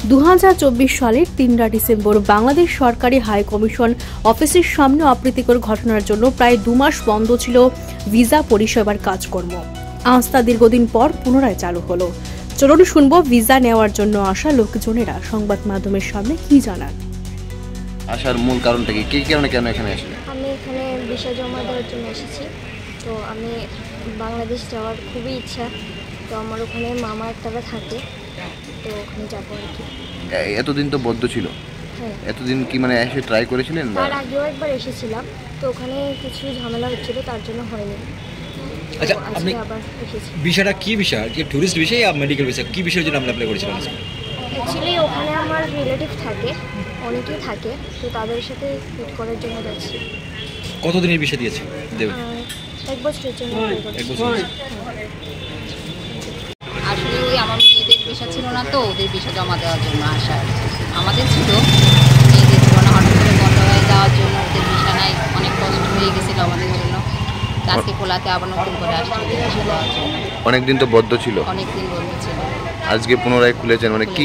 2024 সালের 3 ডিসেম্বর বাংলাদেশ সরকারি high commission অফিসের সামনে অপ্রীতিকর ঘটনার জন্য প্রায় 2 মাস বন্ধ ছিল ভিসা পরিষেবার কাজকর্ম। আজ তা দীর্ঘদিন পর পুনরায় চালু হলো। চলুন শুনবো ভিসা নেওয়ার জন্য আসা লোকজনেরা সংবাদ মাধ্যমের সামনে কি জানান। আসার মূল কারণটা কি? কেন এখানে আসলে? আমি এখানে ভিসা জমা দেওয়ার জন্য এসেছি। তো আমি বাংলাদেশ যাওয়ার খুবই ইচ্ছা। তো আমার ওখানে মামা একটারা থাকে, তো ওখানে যাবো আর কি। এতদিন তো বদ্ধ ছিল। হ্যাঁ, এতদিন কি মানে এসে ট্রাই করেছিলেন? তার আগেও একবার এসেছিলাম, তো ওখানে কিছু ঝামেলা হচ্ছিল, তার জন্য হয়নি। আচ্ছা, আপনি আবার এসেছি। ভিসাটা কি ভিসা? কি টুরিস্ট ভিসা না মেডিকেল ভিসা? কি বিষয়ের জন্য আপনি অ্যাপ্লাই করেছিলেন? অ্যাকচুয়ালি ওখানে আমার রিলেটিভ থাকে, অনেকেই থাকে, তো তাদের সাথে মিট করার জন্য যাচ্ছি। কতদিনের ভিসা দিয়েছে? দেবে 1 বছরের জন্য। 1 বছর। আসলে ওই আমার মেয়েদের ভিসা ছিল না, তো ওদের ভিসা জমা দেওয়ার জন্য আসা। আমাদের ছিল, মেয়েদের ছিল না, হঠাৎ করে বন্ধ হয়ে যাওয়ার জন্য ওদের ভিসা নাই, অনেক কষ্ট হয়ে গেছিল আমাদের জন্য। আজকে খোলাতে আবার নতুন করে আসছে ওদের ভিসা দেওয়ার জন্য। অনেকদিন তো বদ্ধ ছিল, অনেকদিন বন্ধ ছিল, আজকে পুনরায় খুলেছেন। মানে কি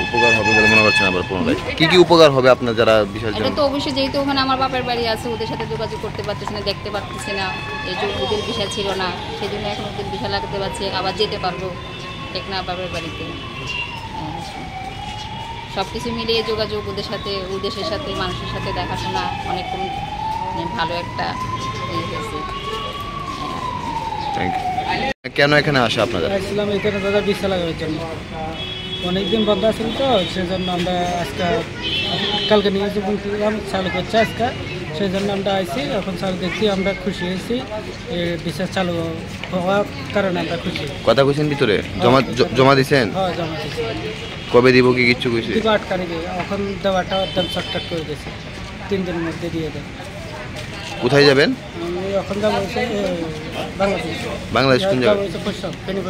উপকার হবে বলে মনে করছেন? আবার পুনরায় কি উপকার হবে আপনার যারা ভিসার জন্য? এটা তো অবশ্যই, যেহেতু ওখানে আমার বাপের বাড়ি আছে, ওদের সাথে যোগাযোগ করতে পারতেছি না, দেখতে পারতেছি না। এই যে ওদের ভিসা ছিল না, সেই জন্য এখন ওদের ভিসা লাগাতে পারছি, আবার যেতে পারবো টেকনা বাপের বাড়িতে। সব কিছু মিলিয়ে যোগাযোগ ওদের সাথে, দেশের সাথে, মানুষের সাথে দেখাশোনা অনেক ভালো একটা হয়েছে। Thank you. কেন এখানে আসা আপনাদের? আসছিলাম এখানে দাদা ভিসা লাগানোর জন্য। অনেকদিন বন্ধ আছিল, তো সেই জন্য আমরা আজকে কালকে নিয়ে বলছিলাম চালু করছে আজকে, সেই জন্য আমরা আইছি। এখন চালু দেখছি, আমরা খুশি হয়েছি। ভিসা চালু হওয়ার কারণে আমরা খুশি। কথা কইছেন ভিতরে জমা দিছেন? হ্যাঁ, জমা দিচ্ছি। কবে দিব কি কিচ্ছু কইছে? 8 তারিখে। এখন দেওয়াটা একদম শর্টকাট করে দিয়েছে, 3 দিনের মধ্যে দিয়ে দেয়। কোথায় যাবেন? আমি এখন যাবো হচ্ছে বাংলাদেশ। বাংলাদেশ কোন জায়গায়? ফেনী।